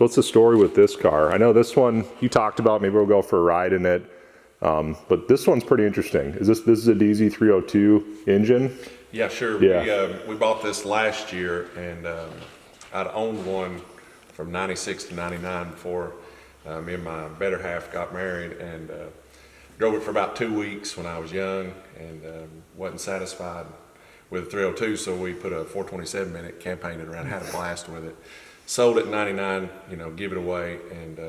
So what's the story with this car? I know this one you talked about, maybe we'll go for a ride in it. But this one's pretty interesting. This is a DZ302 engine? Yeah, sure. Yeah. We bought this last year, and I'd owned one from 96 to 99 before me and my better half got married, and drove it for about 2 weeks when I was young, and wasn't satisfied with the 302, so we put a 427 in it, campaigned it around, had a blast with it. Sold it in 99, you know, give it away, and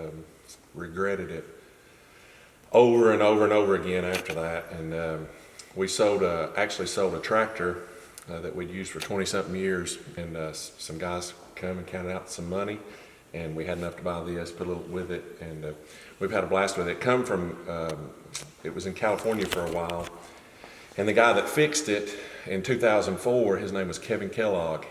regretted it over and over and over again after that. And we actually sold a tractor that we'd used for 20-something years, and some guys come and counted out some money, and we had enough to buy this, put a little with it, and we've had a blast with it. It was in California for a while, and the guy that fixed it in 2004, his name was Kevin Kellogg.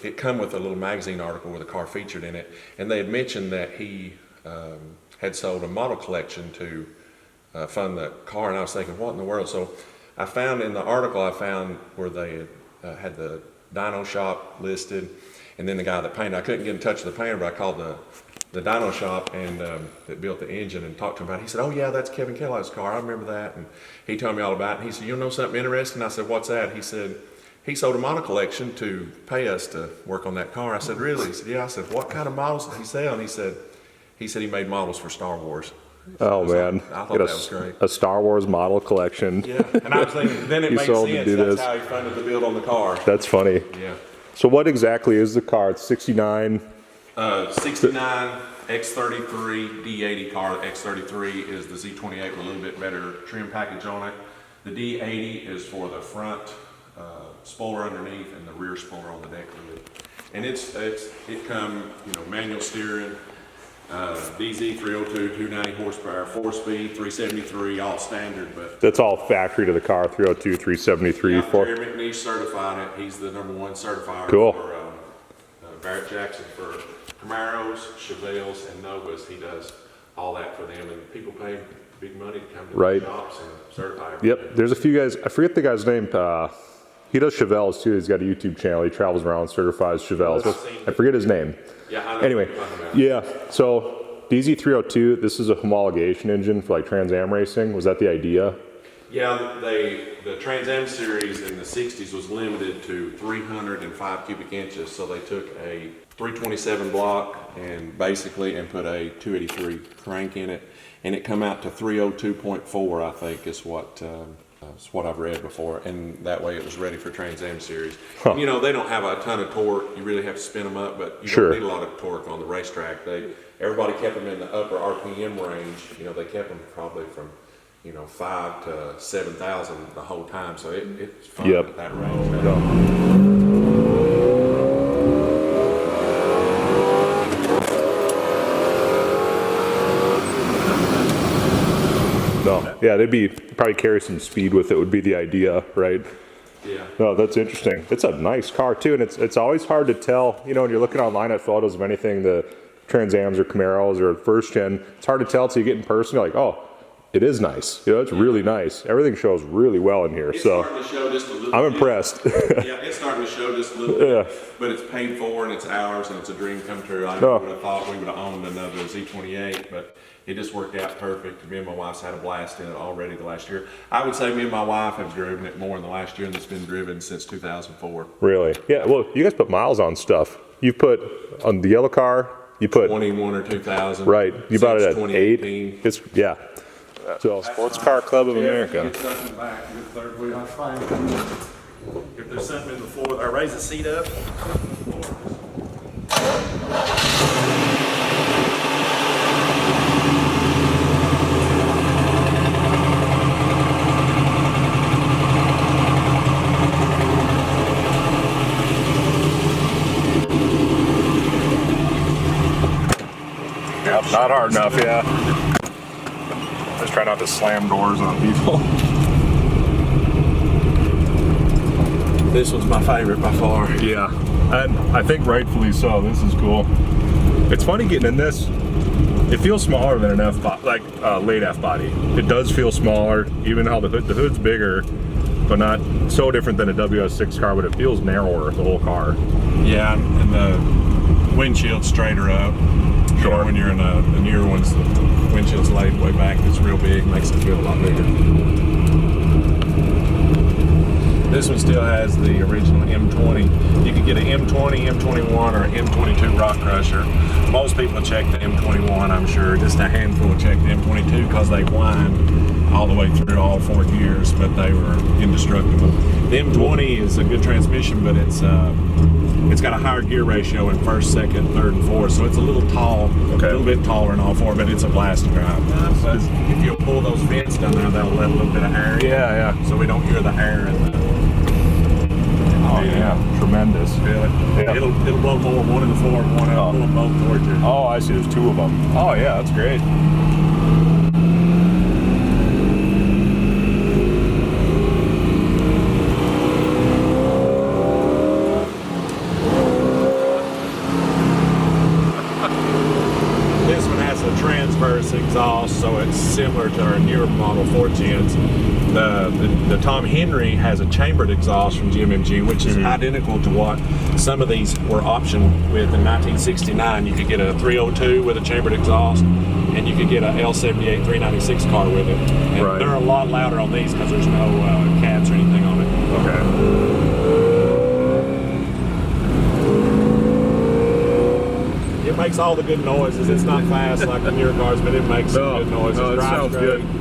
It come with a little magazine article with a car featured in it, and they had mentioned that he had sold a model collection to fund the car, and I was thinking, what in the world? So I found in the article, where they had the dyno shop listed, and then the guy that painted. I couldn't get in touch with the painter, but I called the dyno shop and that built the engine and talked to him about it. He said, oh yeah, that's Kevin Kellogg's car, I remember that. And he told me all about it, and he said, you know something interesting? I said, what's that? He said, he sold a model collection to pay us to work on that car. I said, really? He said, yeah. I said, what kind of models did he sell? And he said he made models for Star Wars. Oh man, I thought that was great. A Star Wars model collection. Yeah, and I was thinking, then it makes sense. That's how he funded the build on the car. That's funny. Yeah. So what exactly is the car? It's 69. 69 X33 D80 car. The X33 is the Z28 with a little bit better trim package on it. The D80 is for the front spoiler underneath and the rear spoiler on the deck lid. And it come, you know, manual steering, DZ 302, 290 horsepower, 4-speed, 373, all standard. But that's all factory to the car. 302, 373. Yeah, Jerry McNeish certified it. He's the #1 certifier for Barrett Jackson for Camaros, Chevrolets, and Novas. He does all that for them, and people pay big money to come to the shops and certify everything. Yep, there's a few guys. I forget the guy's name. He does Chevelles too. He's got a YouTube channel. He travels around, certifies Chevelles. I forget his name. Yeah, I know. Anyway, yeah. So DZ302. This is a homologation engine for like Trans Am racing. Was that the idea? Yeah, the Trans Am series in the 60s was limited to 305 cubic inches. So they took a 327 block and put a 283 crank in it, and it come out to 302.4. I think is what I've read before, and that way it was ready for Trans Am series. Huh. You know, they don't have a ton of torque. You really have to spin them up, but you don't need a lot of torque on the racetrack. Everybody kept them in the upper RPM range. You know, they kept them probably from 5 to 7,000 the whole time. So it's fun at that range. Yeah, they'd probably carry some speed with it would be the idea, right? Yeah. No, that's interesting. It's a nice car too, and it's always hard to tell, you know, when you're looking online at photos of anything, the Trans Ams or Camaros or first gen, it's hard to tell till you get in person. You're like, oh, it is nice. You know, it's really nice. Everything shows really well in here. It's starting to show just a little I'm bit. Impressed. Yeah, it's starting to show just a little bit. But it's paid for and it's ours and it's a dream come true. I never would have thought we would have owned another Z28, but it just worked out perfect. Me and my wife's had a blast in it already the last year. I would say me and my wife have driven it more in the last year, and it's been driven since 2004. Really? Yeah, well, you guys put miles on stuff. You put on the yellow car, you put 21 or 2,000. Right. You bought it at 8. It's, yeah. So, Sports Car Club of America. Get something in the back, get the third wheel. That's fine. If there's something in the floor, or raise the seat up. Not hard enough, yeah. Just try not to slam doors on people. This one's my favorite by far. Yeah, and I think rightfully so. This is cool. It's funny getting in this. It feels smaller than an late F body. It does feel smaller, even how the hood's bigger, but not so different than a WS6 car. But it feels narrower, the whole car. Yeah, and windshield straighter up. You know, when you're in the newer ones, the windshield's laid way back. It's real big, makes it feel a lot bigger. This one still has the original M20. You could get an M20, M21, or an M22 rock crusher. Most people check the M21, I'm sure. Just a handful check the M22 because they whined all the way through all 4 gears, but they were indestructible. The M20 is a good transmission, but it's got a higher gear ratio in first, second, third, and fourth, so it's a little tall, a little bit taller in all four, but it's a blast to drive. But if you pull those vents down there, that'll let a little bit of air in. Yeah, So we don't hear the air in the... Oh yeah, tremendous. Feel it? Yeah. It'll blow more, one in the floor, one out, pull them both towards you. Oh, I see, there's 2 of them. Oh yeah, that's great. This one has a transverse exhaust, so it's similar to our newer model 4 gens. The Tom Henry has a chambered exhaust from GMMG, which is identical to what some of these were optioned with in 1969. You could get a 302 with a chambered exhaust, and you could get a L78 396 car with it. And they're a lot louder on these because there's no cats or anything on it. Okay. It makes all the good noises. It's not fast like the newer cars, but it makes some good noises. No, it Drives sounds great. good.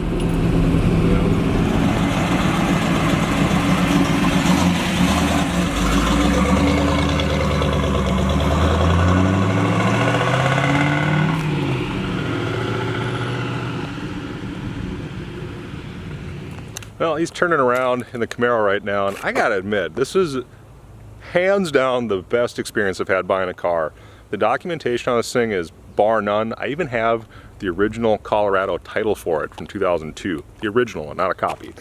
Well, he's turning around in the Camaro right now, and I gotta admit, this is hands down the best experience I've had buying a car. The documentation on this thing is bar none. I even have the original Colorado title for it from 2002. The original one, not a copy.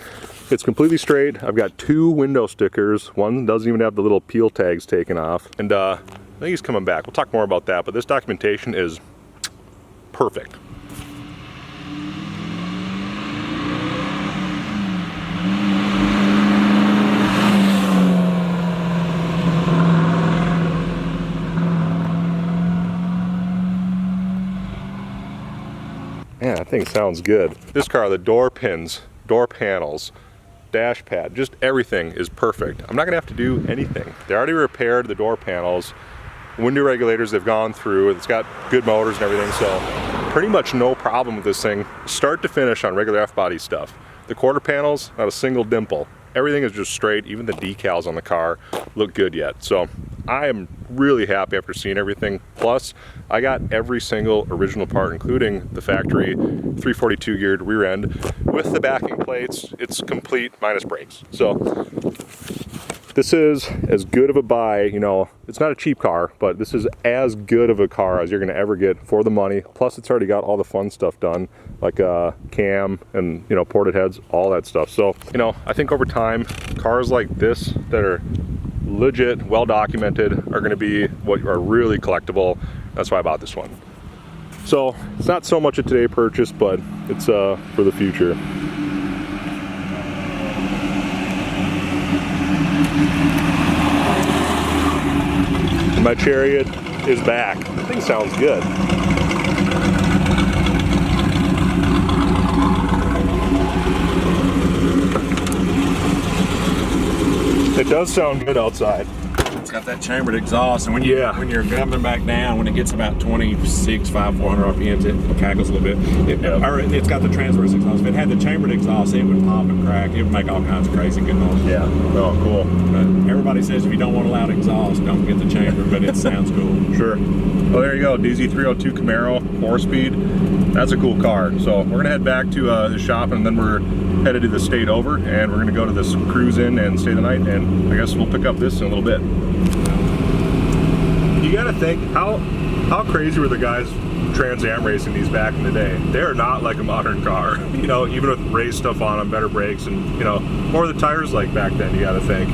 It's completely straight. I've got 2 window stickers. One doesn't even have the little peel tags taken off. And I think he's coming back. We'll talk more about that, but this documentation is perfect. Man, that thing sounds good. This car, the door pins, door panels, dash pad, just everything is perfect. I'm not gonna have to do anything. They already repaired the door panels, window regulators they've gone through, it's got good motors and everything, so pretty much no problem with this thing, start to finish on regular F-body stuff. The quarter panels, not a single dimple. Everything is just straight, even the decals on the car look good yet. So I am really happy after seeing everything. Plus, I got every single original part, including the factory 342 geared rear end with the backing plates. It's complete minus brakes. So this is as good of a buy, you know, it's not a cheap car, but this is as good of a car as you're gonna ever get for the money. Plus it's already got all the fun stuff done, like cam and, you know, ported heads, all that stuff. So, you know, I think over time, cars like this that are legit, well documented, are gonna be what are really collectible. That's why I bought this one. So it's not so much a today purchase, but it's for the future. My Chariot is back. The thing sounds good. It does sound good outside. It's got that chambered exhaust, and when you're coming back down, when it gets about 26,500 RPMs, it cackles a little bit. It's got the transverse exhaust. If it had the chambered exhaust, it would pop and crack. It would make all kinds of crazy good noise. Yeah. Oh, cool. But everybody says if you don't want a loud exhaust, don't get the chamber, but it sounds cool. Sure. Well, there you go. DZ302 Camaro, 4-speed. That's a cool car. So we're gonna head back to the shop, and then we're headed to the state over, and we're gonna go to this cruise in and stay the night, and I guess we'll pick up this in a little bit. You gotta think, how crazy were the guys Trans Am racing these back in the day? They're not like a modern car, you know, even with race stuff on them, better brakes, and, you know, what were the tires like back then, you gotta think.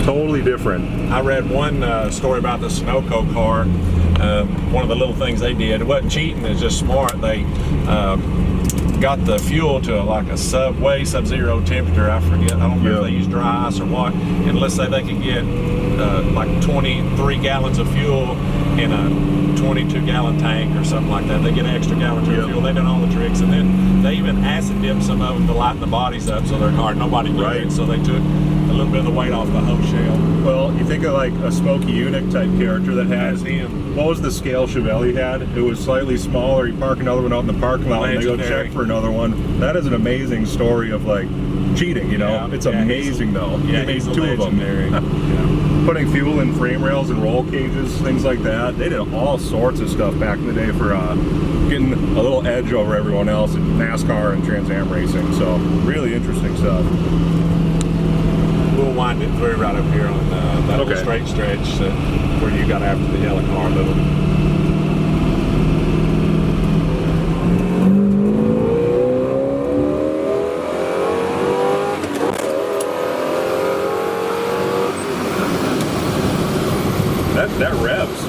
Totally different. I read one story about the Sunoco car. One of the little things they did, it wasn't cheating, it's just smart. They got the fuel to like a sub-zero temperature. I forget, I don't remember if they used dry ice or what. And let's say they could get like 23 gallons of fuel in a 22-gallon tank or something like that. They get an extra gallon of fuel. They done all the tricks, and then they even acid dip some of them to lighten the bodies up so they're hard. Nobody knew it, so they took a little bit of the weight off the whole shell. Well, you think of like a Smokey Eunuch type character that has him. What was the scale Chevrolet had? It was slightly smaller. You park another one out in the parking lot and they go check for another one. That is an amazing story of like cheating, you know? Yeah, it's amazing though. Yeah, They made he's two of them. Yeah. Putting fuel in frame rails and roll cages, things like that. They did all sorts of stuff back in the day for getting a little edge over everyone else in NASCAR and Trans Am racing. So really interesting stuff. We'll wind it through right up here on that little straight stretch where you got after the yellow car a little. That revs.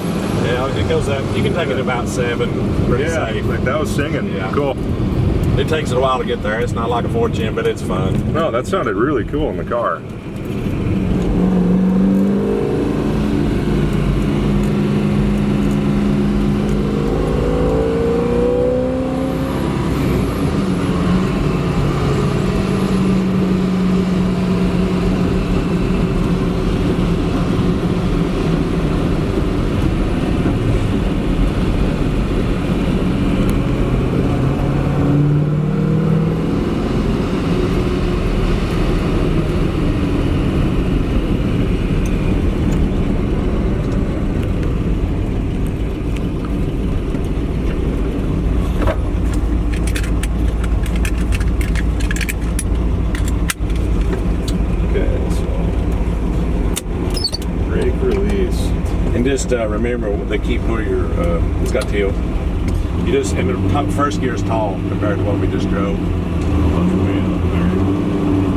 Yeah, it goes up. You can take it about 7 pretty safe. Like that was singing. Yeah. Cool. It takes it a while to get there. It's not like a 4-gen, but it's fun. No, that sounded really cool in the car. Just remember the key pull your it's got tilt. You just and the first gear is tall compared to what we just drove. I'm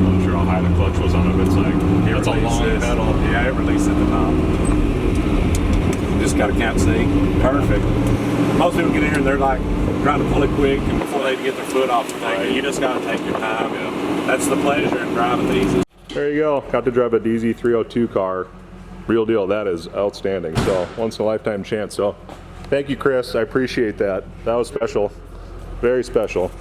not sure how high the clutch was on it. It's like it's a long pedal. Yeah, it releases at the top. Just got to count C. Perfect. Most people get in here and they're like trying to pull it quick and before they get their foot off the thing. You just got to take your time. Yeah. That's the pleasure in driving these. There you go. Got to drive a DZ302 car. Real deal. That is outstanding. So once in a lifetime chance. So thank you, Chris. I appreciate that. That was special. Very special.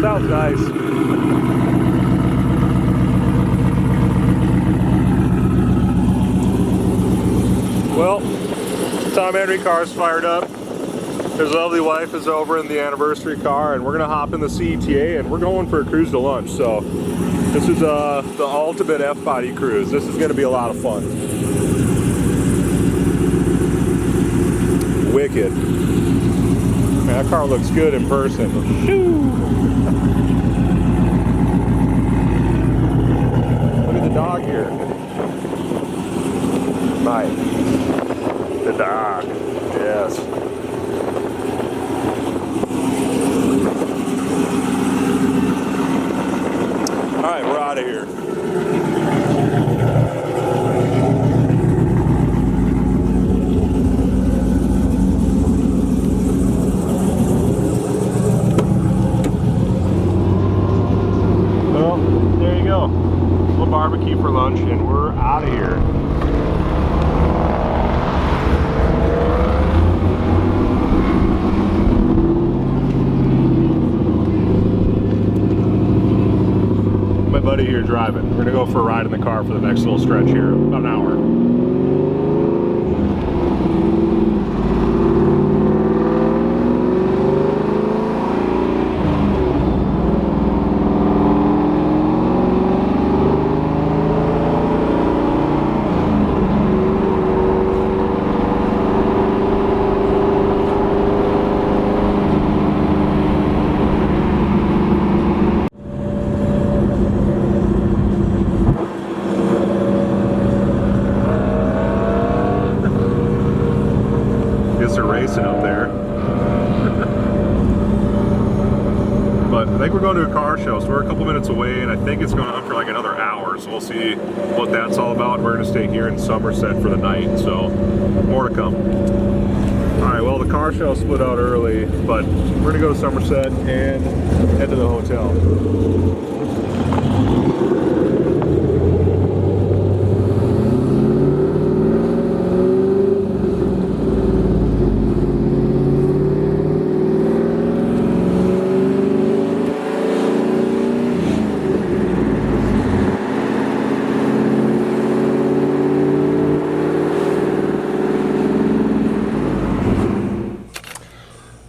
Sounds nice. Well, Tom Henry car's fired up. His lovely wife is over in the anniversary car, and we're gonna hop in the CETA and we're going for a cruise to lunch. So this is the ultimate F-body cruise. This is gonna be a lot of fun. Wicked. Man, that car looks good in person. Look at the dog here. Mike. The dog. Yes. Alright, we're out of here. Barbecue for lunch and we're out of here. My buddy here driving. We're gonna go for a ride in the car for the next little stretch here, about an hour. car show. So we're a couple minutes away, and I think it's going on for like another hour. So we'll see what that's all about. We're gonna stay here in Somerset for the night, so more to come. All right, well, the car show split out early, but we're gonna go to Somerset and head to the hotel.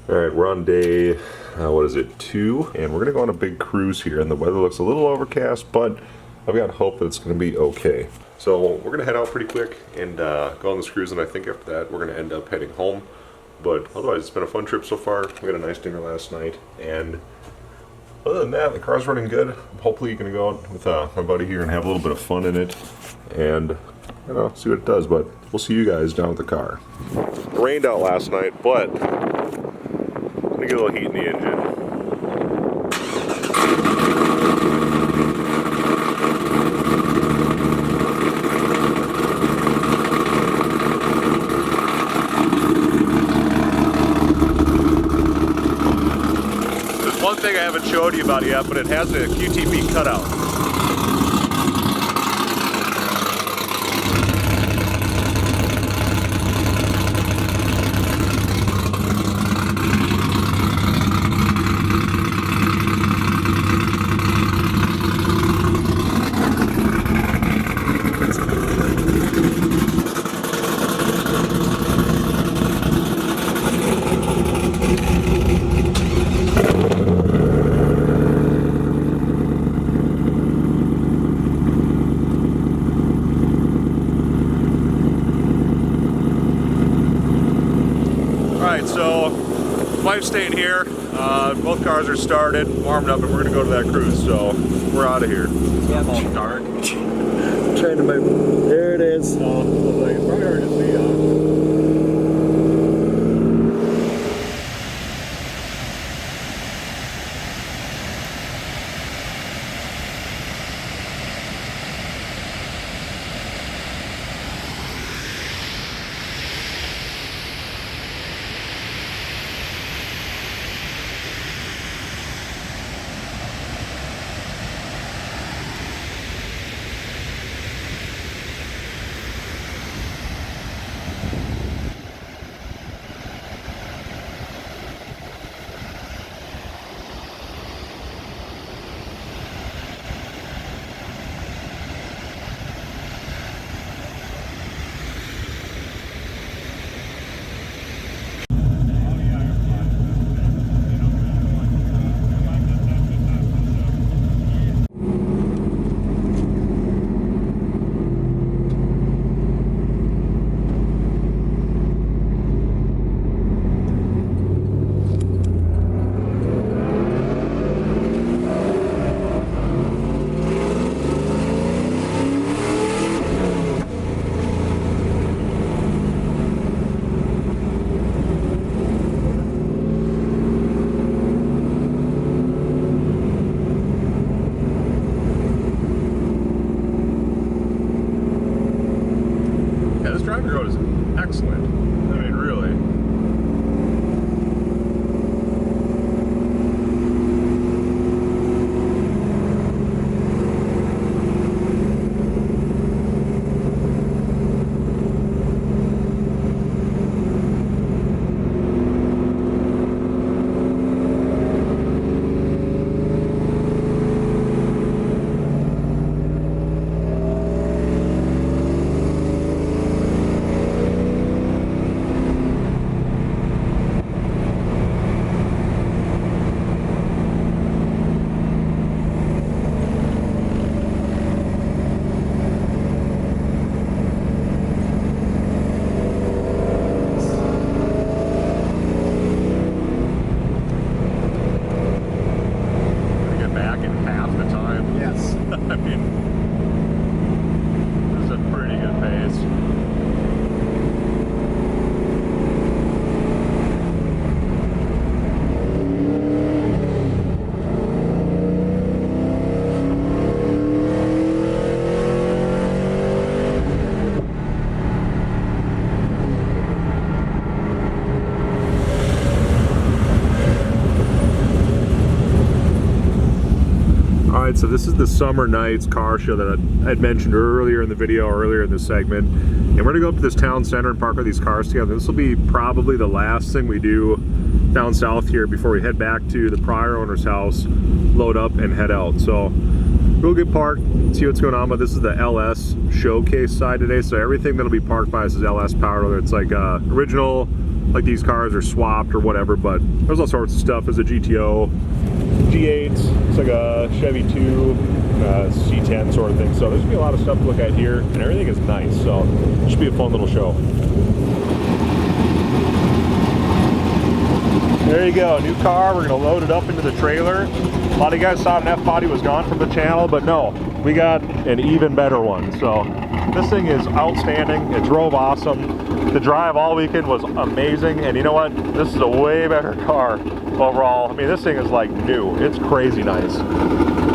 All right, we're on day, what is it, 2, and we're gonna go on a big cruise here, and the weather looks a little overcast, but I've got hope that it's gonna be okay. So we're gonna head out pretty quick and go on this cruise, and I think after that we're gonna end up heading home. But otherwise, it's been a fun trip so far. We had a nice dinner last night, and other than that, the car's running good. I'm hopefully gonna go out with my buddy here and have a little bit of fun in it, and you know, see what it does. But we'll see you guys down with the car. It rained out last night, but get a little heat in the engine. There's one thing I haven't showed you about yet, but it has a QTP cutout. So, wife's staying here. Both cars are started, warmed up, and we're gonna go to that cruise. So, we're out of here. Yeah, it's all dark. Trying to move. There it is. It's probably hard to see. excellent. I mean, really. All right, so this is the Somernights car show that I had mentioned earlier in the video, earlier in this segment. And we're gonna go up to this town center and park all these cars together. This will be probably the last thing we do down south here before we head back to the prior owner's house, load up and head out. So we'll get parked, see what's going on. But this is the LS showcase side today. So everything that'll be parked by us is LS powered, whether it's like original, like these cars are swapped or whatever, but there's all sorts of stuff. There's a GTO, G8, it's like a Chevy 2, C10 sort of thing. So there's gonna be a lot of stuff to look at here, and everything is nice. So it should be a fun little show. There you go, new car. We're gonna load it up into the trailer. A lot of you guys thought an F-body was gone from the channel, but no, we got an even better one. So this thing is outstanding. It drove awesome. The drive all weekend was amazing, and you know what? This is a way better car overall. I mean, this thing is like new. It's crazy nice.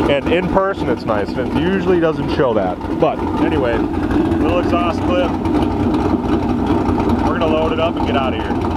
And in person, it's nice, and it usually doesn't show that. But anyway, little exhaust clip. We're gonna load it up and get out of here.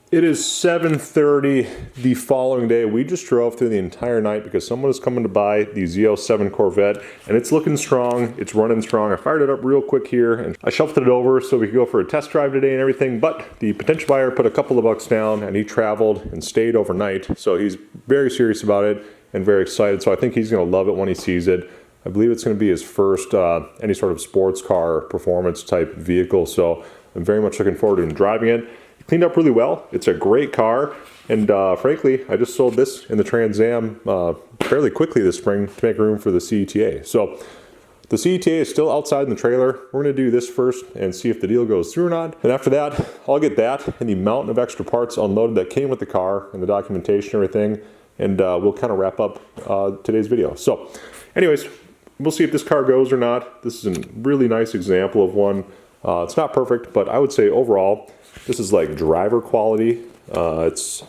It is 7:30 the following day. We just drove through the entire night because someone is coming to buy the Z07 Corvette, and it's looking strong, it's running strong. I fired it up real quick here and I shuffled it over so we could go for a test drive today and everything, but the potential buyer put a couple of bucks down and he traveled and stayed overnight. So he's very serious about it and very excited. So I think he's gonna love it when he sees it. I believe it's gonna be his first any sort of sports car performance type vehicle. So I'm very much looking forward to him driving it. Cleaned up really well. It's a great car, and frankly, I just sold this in the Trans Am fairly quickly this spring to make room for the CETA. So the CETA is still outside in the trailer. We're gonna do this first and see if the deal goes through or not. And after that, I'll get that and the mountain of extra parts unloaded that came with the car and the documentation and everything, and we'll kind of wrap up today's video. So anyways, we'll see if this car goes or not. This is a really nice example of one. It's not perfect, but I would say overall, this is like driver quality. It's,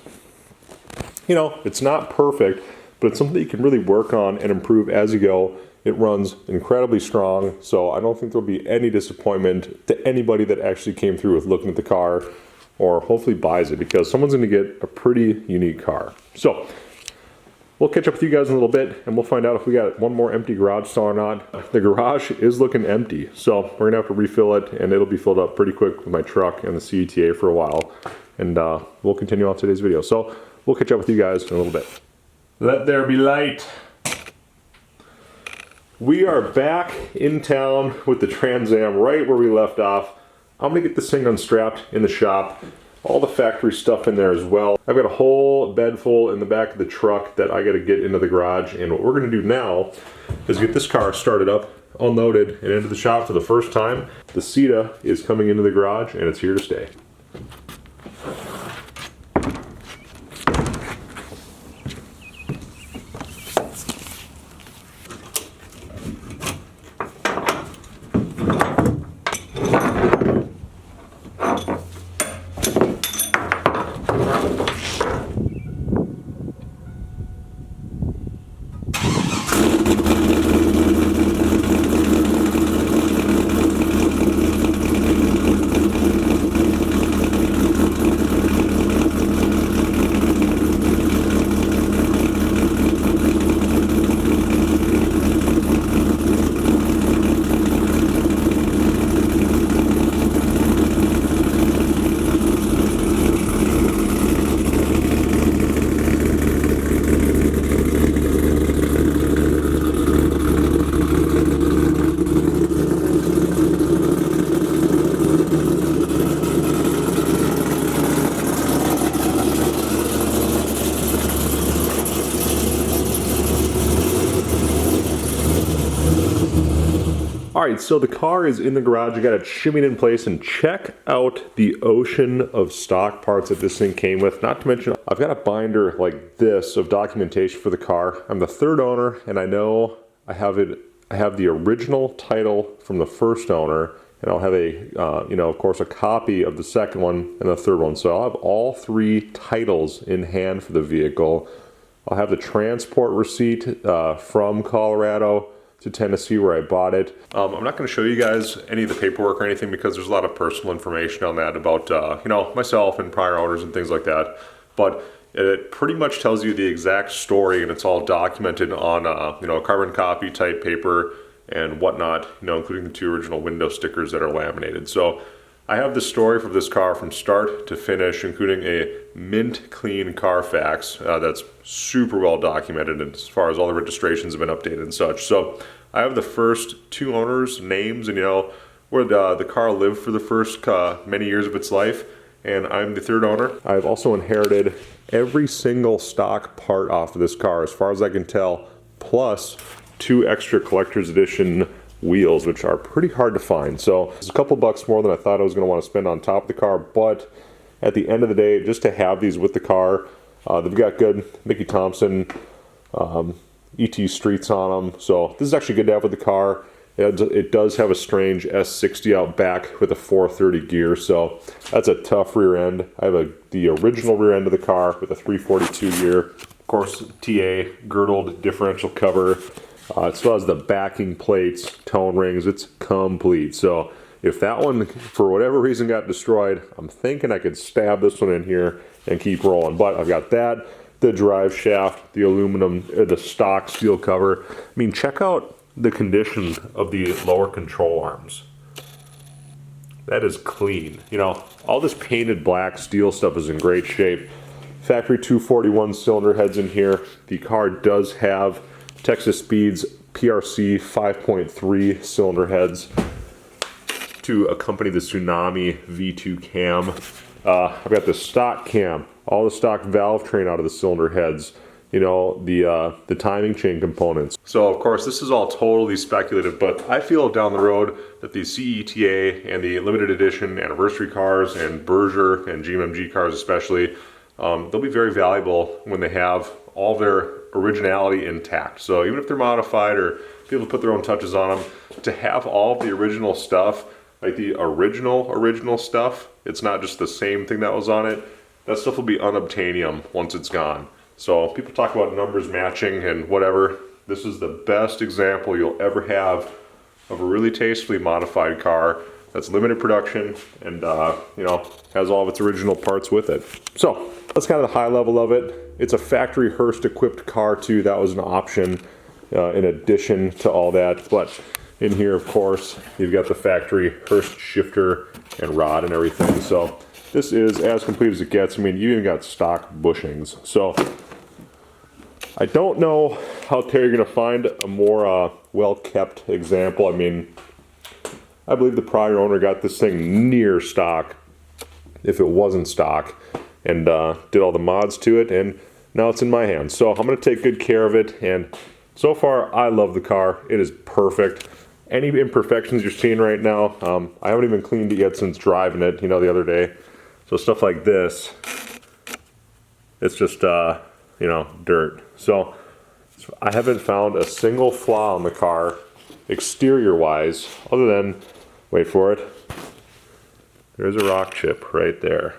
you know, it's not perfect, but it's something that you can really work on and improve as you go. It runs incredibly strong, so I don't think there'll be any disappointment to anybody that actually came through with looking at the car or hopefully buys it, because someone's gonna get a pretty unique car. So we'll catch up with you guys in a little bit and we'll find out if we got one more empty garage stall or not. The garage is looking empty, so we're gonna have to refill it, and it'll be filled up pretty quick with my truck and the CETA for a while. And we'll continue on today's video. So we'll catch up with you guys in a little bit. Let there be light. We are back in town with the Trans Am right where we left off. I'm gonna get this thing unstrapped in the shop. All the factory stuff in there as well. I've got a whole bed full in the back of the truck that I gotta get into the garage, and what we're gonna do now is get this car started up, unloaded, and into the shop for the first time. The CETA is coming into the garage, and it's here to stay. All right, so the car is in the garage. I got it shimmying in place, and check out the ocean of stock parts that this thing came with. Not to mention, I've got a binder like this of documentation for the car. I'm the third owner, and I know I have the original title from the first owner, and I'll have a, you know, of course, a copy of the second one and the third one. So I'll have all three titles in hand for the vehicle. I'll have the transport receipt from Colorado to Tennessee where I bought it. I'm not going to show you guys any of the paperwork or anything because there's a lot of personal information on that about, you know, myself and prior owners and things like that. But it pretty much tells you the exact story, and it's all documented on, you know, carbon copy type paper and whatnot, you know, including the 2 original window stickers that are laminated. So I have the story for this car from start to finish, including a mint clean Carfax that's super well documented as far as all the registrations have been updated and such. So I have the first 2 owners' names and, you know, where the car lived for the first many years of its life, and I'm the third owner. I've also inherited every single stock part off of this car as far as I can tell, plus 2 extra collector's edition wheels, which are pretty hard to find. So it's a couple bucks more than I thought I was going to want to spend on top of the car, but at the end of the day, just to have these with the car, they've got good Mickey Thompson ET streets on them, so this is actually good to have with the car. It does have a strange S60 out back with a 430 gear, so that's a tough rear end. I have the original rear end of the car with a 342 gear. Of course, TA girdled differential cover. It still has the backing plates, tone rings, it's complete. So if that one, for whatever reason, got destroyed, I'm thinking I could stab this one in here and keep rolling. But I've got that, the drive shaft, the aluminum, the stock steel cover. I mean, check out the condition of the lower control arms. That is clean. You know, all this painted black steel stuff is in great shape. Factory 241 cylinder heads in here. The car does have Texas Speed's PRC 5.3 cylinder heads to accompany the Tsunami V2 cam. I've got the stock cam, all the stock valve train out of the cylinder heads, you know, the timing chain components. So of course this is all totally speculative, but I feel down the road that the CETA and the limited edition anniversary cars and Berger and GMMG cars especially, they'll be very valuable when they have all their originality intact. So even if they're modified or people put their own touches on them, to have all of the original stuff, like the original stuff, it's not just the same thing that was on it, that stuff will be unobtainium once it's gone. So people talk about numbers matching and whatever. This is the best example you'll ever have of a really tastefully modified car that's limited production and you know, has all of its original parts with it. So that's kind of the high level of it. It's a factory Hurst equipped car too. That was an option in addition to all that. But in here, of course, you've got the factory Hurst shifter and rod and everything. So this is as complete as it gets. I mean, you even got stock bushings. So I don't know out there you're going to find a more well-kept example. I mean, I believe the prior owner got this thing near stock, if it wasn't stock, and did all the mods to it, and now it's in my hands. So I'm going to take good care of it, and so far I love the car. It is perfect. Any imperfections you're seeing right now, I haven't even cleaned it yet since driving it, you know, the other day. So stuff like this, it's just, you know, dirt. So I haven't found a single flaw on the car, exterior-wise, other than, wait for it, there's a rock chip right there.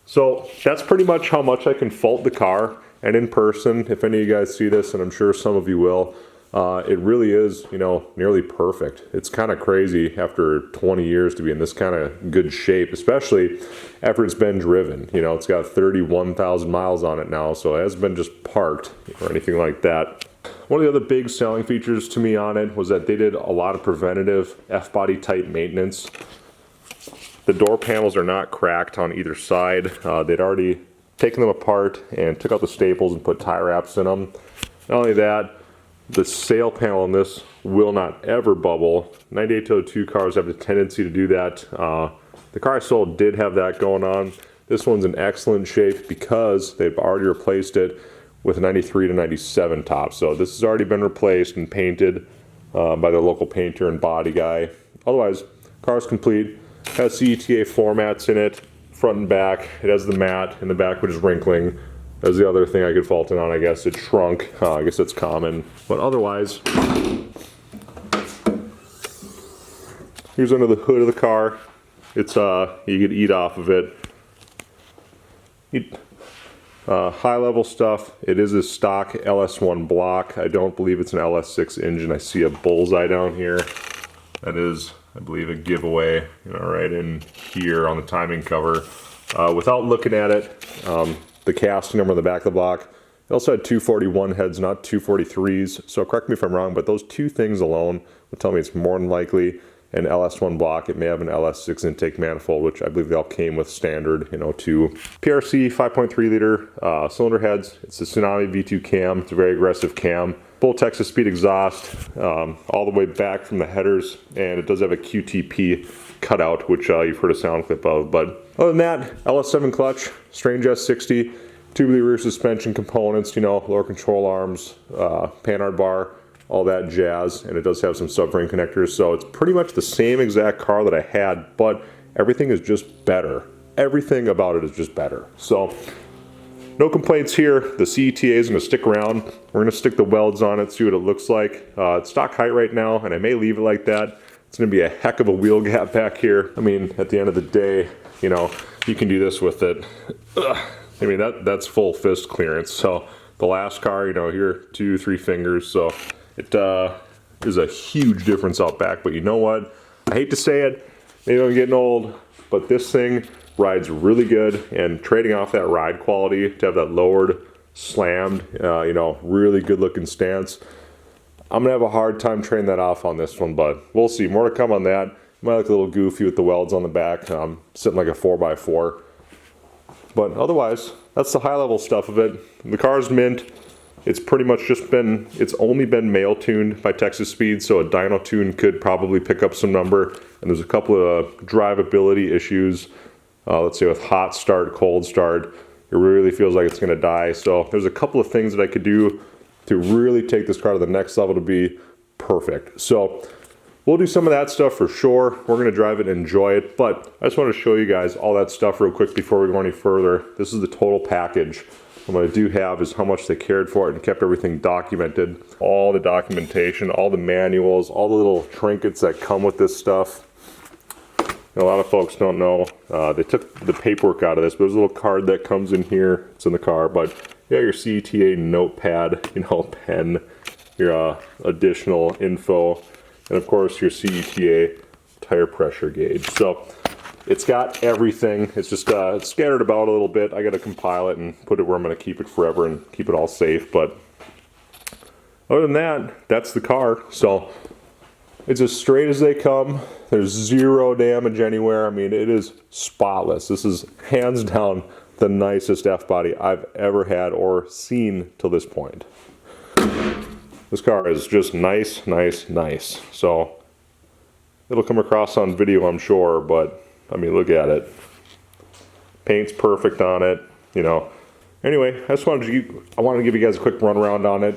So that's pretty much how much I can fault the car. And in person, if any of you guys see this, and I'm sure some of you will, it really is, you know, nearly perfect. It's kind of crazy after 20 years to be in this kind of good shape, especially after it's been driven. You know, it's got 31,000 miles on it now, so it hasn't been just parked or anything like that. One of the other big selling features to me on it was that they did a lot of preventative F-body type maintenance. The door panels are not cracked on either side. They'd already taken them apart and took out the staples and put tie wraps in them. Not only that, the sail panel on this will not ever bubble. 9802 cars have the tendency to do that. The car I sold did have that going on. This one's in excellent shape because they've already replaced it with a 93 to 97 top. So this has already been replaced and painted. by the local painter and body guy. Otherwise, car's complete. Has CETA floor mats in it, front and back. It has the mat in the back, which is wrinkling. That's the other thing I could fault it on, I guess. It shrunk. I guess that's common. But otherwise, here's under the hood of the car. It's you could eat off of it. High level stuff. It is a stock LS1 block. I don't believe it's an LS6 engine. I see a bullseye down here. That is, I believe, a giveaway, you know, right in here on the timing cover. Without looking at it, the casting number on the back of the block, it also had 241 heads, not 243s. So correct me if I'm wrong, but those two things alone would tell me it's more than likely an LS1 block. It may have an LS6 intake manifold, which I believe they all came with standard, you know, to PRC 5.3 liter cylinder heads. It's a Tsunami V2 cam. It's a very aggressive cam. Full Texas speed exhaust, all the way back from the headers, and it does have a QTP cutout, which you've heard a sound clip of. But other than that, LS7 clutch, Strange S60, tubular rear suspension components, you know, lower control arms, Panhard bar, all that jazz, and it does have some subframe connectors, so it's pretty much the same exact car that I had, but everything is just better. Everything about it is just better. So no complaints here. The CETA is going to stick around. We're going to stick the welds on it, see what it looks like. It's stock height right now, and I may leave it like that. It's going to be a heck of a wheel gap back here. I mean, at the end of the day, you know, you can do this with it. I mean, that's full fist clearance. So the last car, you know, here, 2-3 fingers. So it is a huge difference out back. But you know what? I hate to say it. Maybe I'm getting old, but this thing rides really good, and trading off that ride quality to have that lowered, slammed, you know, really good looking stance, I'm gonna have a hard time trading that off on this one, but we'll see. More to come on that. Might look a little goofy with the welds on the back, sitting like a 4x4. But otherwise, that's the high level stuff of it. The car's mint. It's pretty much just been, it's only been male tuned by Texas Speed, so a dyno tune could probably pick up some number. And there's a couple of drivability issues. Let's say with hot start, cold start, it really feels like it's going to die. So there's a couple of things that I could do to really take this car to the next level to be perfect. So we'll do some of that stuff for sure. We're going to drive it and enjoy it, but I just want to show you guys all that stuff real quick before we go any further. This is the total package. And what I do have is how much they cared for it and kept everything documented. All the documentation, all the manuals, all the little trinkets that come with this stuff. A lot of folks don't know, they took the paperwork out of this, but there's a little card that comes in here. It's in the car, but you got your CETA notepad, you know, pen, your additional info, and of course your CETA tire pressure gauge. So it's got everything. It's just it's scattered about a little bit. I got to compile it and put it where I'm going to keep it forever and keep it all safe. But other than that, that's the car. So it's as straight as they come. There's zero damage anywhere. I mean, it is spotless. This is hands down the nicest F-body I've ever had or seen till this point. This car is just nice, nice, nice. So it'll come across on video, I'm sure, but I mean, look at it. Paint's perfect on it, you know. Anyway, I wanted to give you guys a quick run around on it.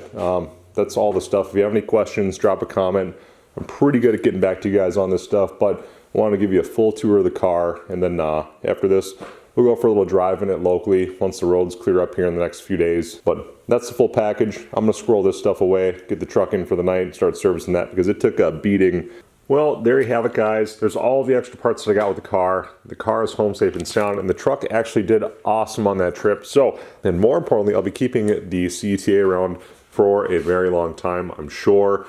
That's all the stuff. If you have any questions, drop a comment. I'm pretty good at getting back to you guys on this stuff, but I want to give you a full tour of the car, and then after this, we'll go for a little drive in it locally once the roads clear up here in the next few days. But that's the full package. I'm going to squirrel this stuff away, get the truck in for the night, and start servicing that because it took a beating. Well, there you have it, guys. There's all the extra parts that I got with the car. The car is home safe and sound, and the truck actually did awesome on that trip. So, and more importantly, I'll be keeping the CETA around for a very long time, I'm sure.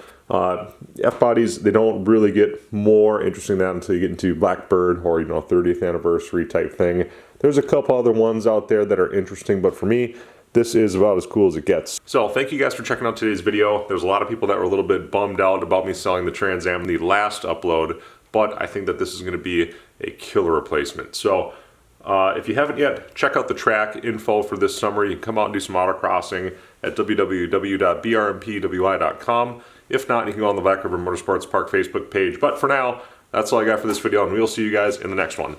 F-bodies, they don't really get more interesting than that until you get into Blackbird or, you know, 30th anniversary type thing. There's a couple other ones out there that are interesting, but for me, this is about as cool as it gets. So thank you guys for checking out today's video. There's a lot of people that were a little bit bummed out about me selling the Trans Am in the last upload, but I think that this is going to be a killer replacement. So if you haven't yet, check out the track info for this summer. You can come out and do some autocrossing at www.brmpwi.com. If not, you can go on the Black River Motorsports Park Facebook page. But for now, that's all I got for this video, and we'll see you guys in the next one.